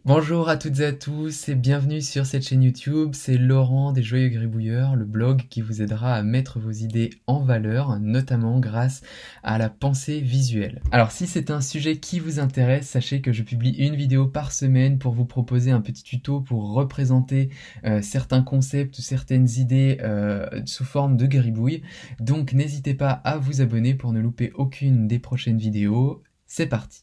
Bonjour à toutes et à tous et bienvenue sur cette chaîne YouTube, c'est Laurent des Joyeux Gribouilleurs, le blog qui vous aidera à mettre vos idées en valeur, notamment grâce à la pensée visuelle. Alors si c'est un sujet qui vous intéresse, sachez que je publie une vidéo par semaine pour vous proposer un petit tuto pour représenter certains concepts ou certaines idées sous forme de gribouille. Donc n'hésitez pas à vous abonner pour ne louper aucune des prochaines vidéos. C'est parti!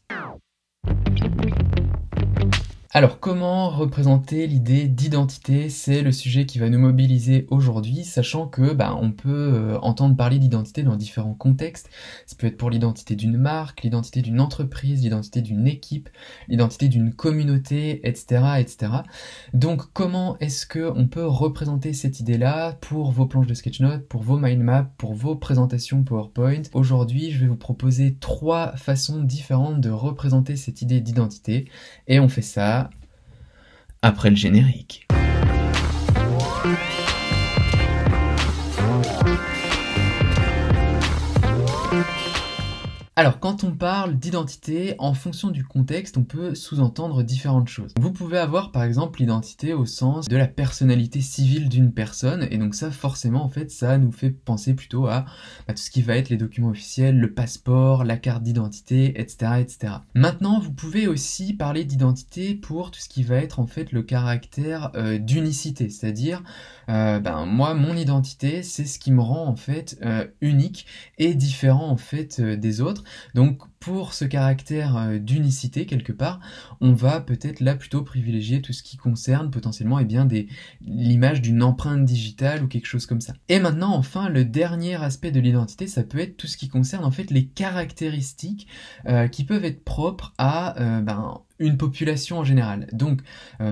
Alors, comment représenter l'idée d'identité? C'est le sujet qui va nous mobiliser aujourd'hui, sachant que on peut entendre parler d'identité dans différents contextes. Ça peut être pour l'identité d'une marque, l'identité d'une entreprise, l'identité d'une équipe, l'identité d'une communauté, etc., etc. Donc, comment est-ce que on peut représenter cette idée-là pour vos planches de sketchnote, pour vos mind maps, pour vos présentations PowerPoint? Aujourd'hui, je vais vous proposer 3 façons différentes de représenter cette idée d'identité, et on fait ça après le générique. Alors, quand on parle d'identité, en fonction du contexte, on peut sous-entendre différentes choses. Vous pouvez avoir par exemple l'identité au sens de la personnalité civile d'une personne, et donc ça forcément en fait ça nous fait penser plutôt à tout ce qui va être les documents officiels, le passeport, la carte d'identité, etc., etc. Maintenant, vous pouvez aussi parler d'identité pour tout ce qui va être en fait le caractère d'unicité, c'est-à-dire moi mon identité c'est ce qui me rend en fait unique et différent en fait des autres. Donc pour ce caractère d'unicité quelque part, on va peut-être là plutôt privilégier tout ce qui concerne potentiellement l'image d'une empreinte digitale ou quelque chose comme ça. Et maintenant enfin le dernier aspect de l'identité, ça peut être tout ce qui concerne en fait les caractéristiques qui peuvent être propres à une population en général. Donc,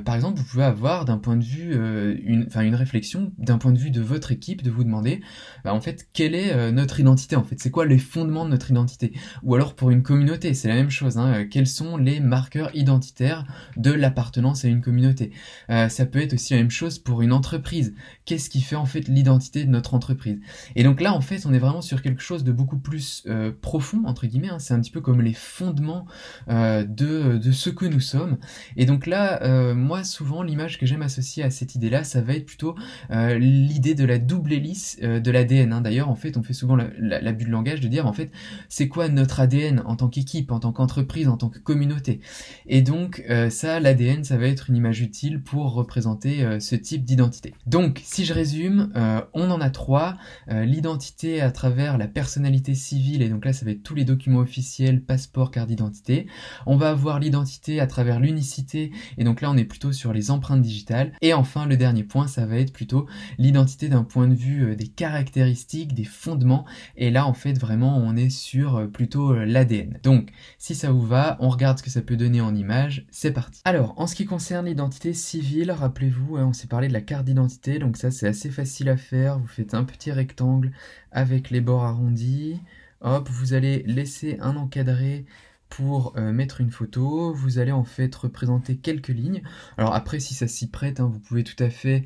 par exemple, vous pouvez avoir d'un point de vue, une réflexion d'un point de vue de votre équipe, de vous demander, en fait, quelle est notre identité en fait? C'est quoi les fondements de notre identité? Ou alors pour une communauté, c'est la même chose, hein, quels sont les marqueurs identitaires de l'appartenance à une communauté? Ça peut être aussi la même chose pour une entreprise. Qu'est-ce qui fait en fait l'identité de notre entreprise? Et donc là, en fait, on est vraiment sur quelque chose de beaucoup plus profond, entre guillemets, hein, c'est un petit peu comme les fondements de ce que nous sommes. Et donc là, moi souvent l'image que j'aime associer à cette idée-là, ça va être plutôt l'idée de la double hélice de l'ADN. Hein. D'ailleurs, en fait, on fait souvent l'abus de langage de dire en fait, c'est quoi notre ADN en tant qu'équipe, en tant qu'entreprise, en tant que communauté. Et donc ça, l'ADN, ça va être une image utile pour représenter ce type d'identité. Donc, si je résume, on en a 3. L'identité à travers la personnalité civile, et donc là, ça va être tous les documents officiels, passeport, carte d'identité. On va avoir l'identité à travers l'unicité, et donc là on est plutôt sur les empreintes digitales. Et enfin le dernier point, ça va être plutôt l'identité d'un point de vue des caractéristiques, des fondements, et là en fait vraiment on est sur plutôt l'ADN. Donc si ça vous va, on regarde ce que ça peut donner en image, c'est parti. Alors en ce qui concerne l'identité civile, rappelez-vous, on s'est parlé de la carte d'identité, donc ça c'est assez facile à faire. Vous faites un petit rectangle avec les bords arrondis, hop, vous allez laisser un encadré pour mettre une photo. Vous allez en fait représenter quelques lignes. Alors après, si ça s'y prête, hein, vous pouvez tout à fait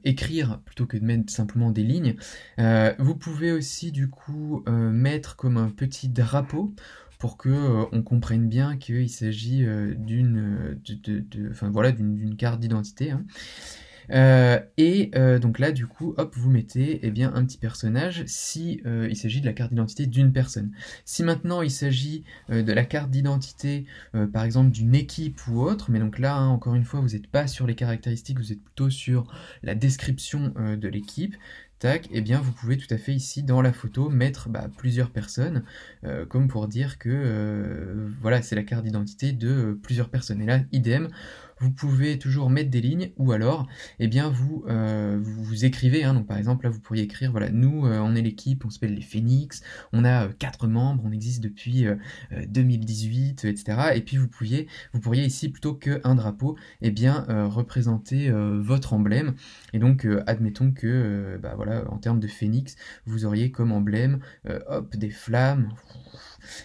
écrire plutôt que de mettre simplement des lignes. Vous pouvez aussi du coup mettre comme un petit drapeau pour que on comprenne bien qu'il s'agit d'une carte d'identité. Hein. Donc là du coup hop vous mettez un petit personnage si il s'agit de la carte d'identité d'une personne. Si maintenant il s'agit de la carte d'identité par exemple d'une équipe ou autre, mais donc là hein, encore une fois vous n'êtes pas sur les caractéristiques, vous êtes plutôt sur la description de l'équipe. Tac, vous pouvez tout à fait ici dans la photo mettre plusieurs personnes, comme pour dire que voilà c'est la carte d'identité de plusieurs personnes. Et là idem, vous pouvez toujours mettre des lignes, ou alors vous écrivez, hein, donc par exemple là vous pourriez écrire voilà, nous on est l'équipe, on s'appelle les Phoenix, on a 4 membres, on existe depuis 2018, etc. Et puis vous pourriez ici plutôt qu'un drapeau représenter votre emblème. Et donc admettons que voilà, en termes de Phoenix, vous auriez comme emblème hop des flammes.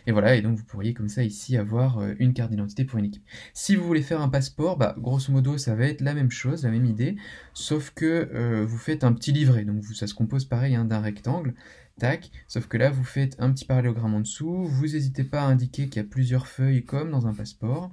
Et voilà, et donc vous pourriez comme ça ici avoir une carte d'identité pour une équipe. Si vous voulez faire un passeport, grosso modo ça va être la même chose, la même idée, sauf que vous faites un petit livret, donc ça se compose pareil hein, d'un rectangle, tac, sauf que là vous faites un petit parallélogramme en dessous, vous n'hésitez pas à indiquer qu'il y a plusieurs feuilles comme dans un passeport,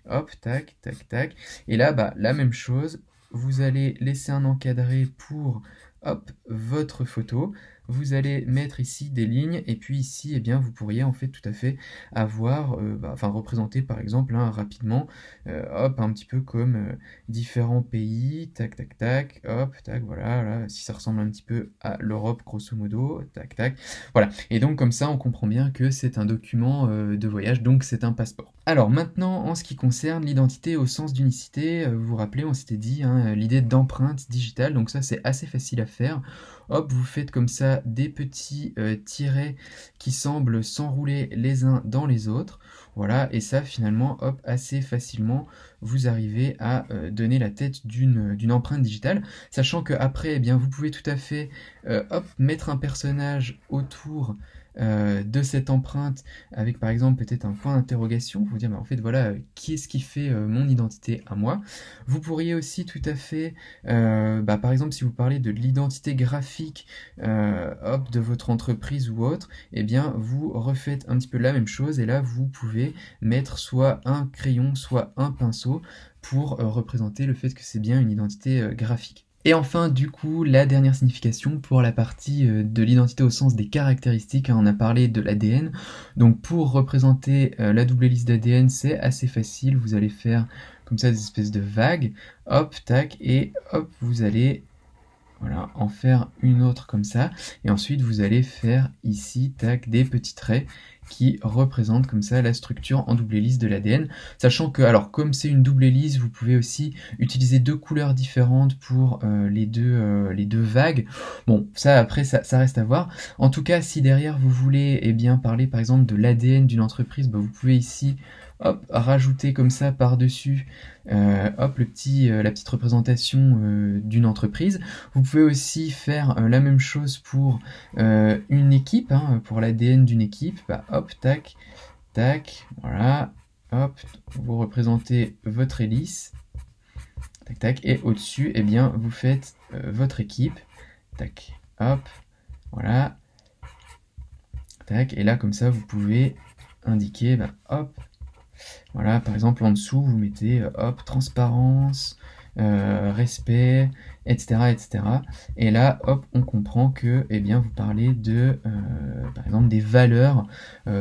hop, tac, tac, tac. Et là, bah, la même chose, vous allez laisser un encadré pour, hop, votre photo. Vous allez mettre ici des lignes, et puis ici, eh bien, vous pourriez en fait tout à fait avoir, représenter par exemple rapidement, hop, un petit peu comme différents pays, tac, tac, tac, hop, tac, voilà, là, si ça ressemble un petit peu à l'Europe, grosso modo, tac, tac, voilà. Et donc comme ça, on comprend bien que c'est un document de voyage, donc c'est un passeport. Alors maintenant, en ce qui concerne l'identité au sens d'unicité, vous vous rappelez, on s'était dit, l'idée d'empreinte digitale, donc ça c'est assez facile à faire. Hop, vous faites comme ça des petits tirets qui semblent s'enrouler les uns dans les autres. Voilà, et ça finalement, hop, assez facilement, vous arrivez à donner la tête d'une empreinte digitale, sachant que après, eh bien, vous pouvez tout à fait, hop, mettre un personnage autour de cette empreinte avec par exemple peut-être un point d'interrogation, vous dire bah, en fait voilà qui est-ce qui fait mon identité à moi. Vous pourriez aussi tout à fait par exemple si vous parlez de l'identité graphique hop, de votre entreprise ou autre, eh bien vous refaites un petit peu la même chose et là vous pouvez mettre soit un crayon soit un pinceau pour représenter le fait que c'est bien une identité graphique. Et enfin, du coup, la dernière signification pour la partie de l'identité au sens des caractéristiques, on a parlé de l'ADN. Donc pour représenter la double hélice d'ADN, c'est assez facile, vous allez faire comme ça des espèces de vagues, hop, tac, et hop, vous allez voilà, en faire une autre comme ça, et ensuite vous allez faire ici, tac, des petits traits qui représentent comme ça la structure en double hélice de l'ADN, sachant que, alors comme c'est une double hélice, vous pouvez aussi utiliser deux couleurs différentes pour les deux vagues. Bon, ça après, ça reste à voir. En tout cas, si derrière vous voulez eh bien, parler par exemple de l'ADN d'une entreprise, bah, vous pouvez ici hop, rajouter comme ça par-dessus hop, la petite représentation d'une entreprise. Vous pouvez aussi faire la même chose pour une équipe, pour l'ADN d'une équipe. Bah, hop, tac, tac, voilà, hop, vous représentez votre hélice, tac, tac, et au-dessus, eh bien, vous faites votre équipe, tac, hop, voilà, tac, et là, comme ça, vous pouvez indiquer, bah, hop, voilà, par exemple, en dessous, vous mettez, hop, transparence, respect, etc., etc. Et là, hop, on comprend que, eh bien, vous parlez de, par exemple, des valeurs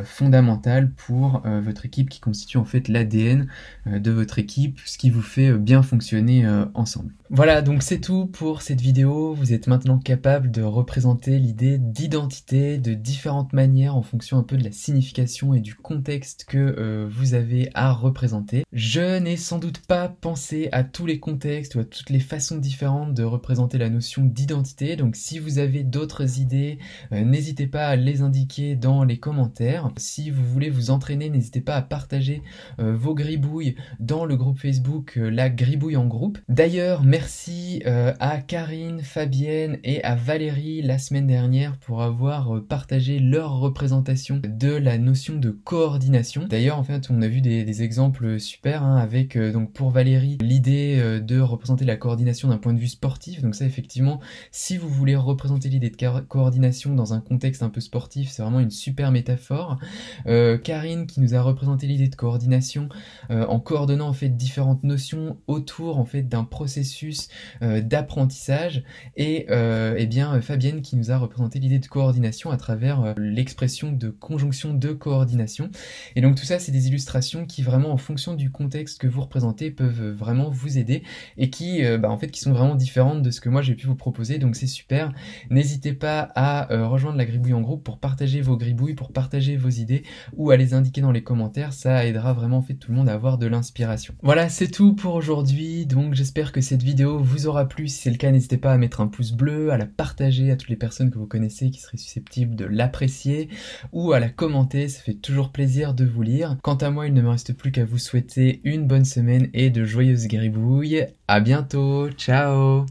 fondamentales pour votre équipe qui constituent en fait l'ADN de votre équipe, ce qui vous fait bien fonctionner ensemble. Voilà, donc c'est tout pour cette vidéo. Vous êtes maintenant capable de représenter l'idée d'identité de différentes manières en fonction un peu de la signification et du contexte que vous avez à représenter. Je n'ai sans doute pas pensé à tous les contextes ou à toutes les façons différentes de représenter la notion d'identité, donc si vous avez d'autres idées, n'hésitez pas à les indiquer dans les commentaires. Si vous voulez vous entraîner, n'hésitez pas à partager vos gribouilles dans le groupe Facebook La Gribouille en groupe. D'ailleurs, merci à Karine, Fabienne et à Valérie la semaine dernière pour avoir partagé leur représentation de la notion de coordination. D'ailleurs, en fait, on a vu des exemples super avec, donc pour Valérie, l'idée de représenter la coordination d'un point de vue sportif. Donc ça, effectivement, si vous voulez représenter l'idée de coordination dans un contexte un peu sportif, c'est vraiment une super métaphore. Karine qui nous a représenté l'idée de coordination en coordonnant en fait différentes notions autour en fait d'un processus d'apprentissage, et eh bien Fabienne qui nous a représenté l'idée de coordination à travers l'expression de conjonction de coordination. Et donc tout ça, c'est des illustrations qui vraiment en fonction du contexte que vous représentez peuvent vraiment vous aider et qui en fait qui sont vraiment différentes de ce que moi j'ai pu vous proposer, donc c'est super. N'hésitez pas à rejoindre la gribouille en groupe pour partager vos gribouilles, pour partager vos idées ou à les indiquer dans les commentaires, ça aidera vraiment en fait tout le monde à avoir de l'inspiration. Voilà, c'est tout pour aujourd'hui, donc j'espère que cette vidéo vous aura plu. Si c'est le cas, n'hésitez pas à mettre un pouce bleu, à la partager à toutes les personnes que vous connaissez qui seraient susceptibles de l'apprécier ou à la commenter, ça fait toujours plaisir de vous lire. Quant à moi, il ne me reste plus qu'à vous souhaiter une bonne semaine et de joyeuses gribouilles. À bientôt, ciao!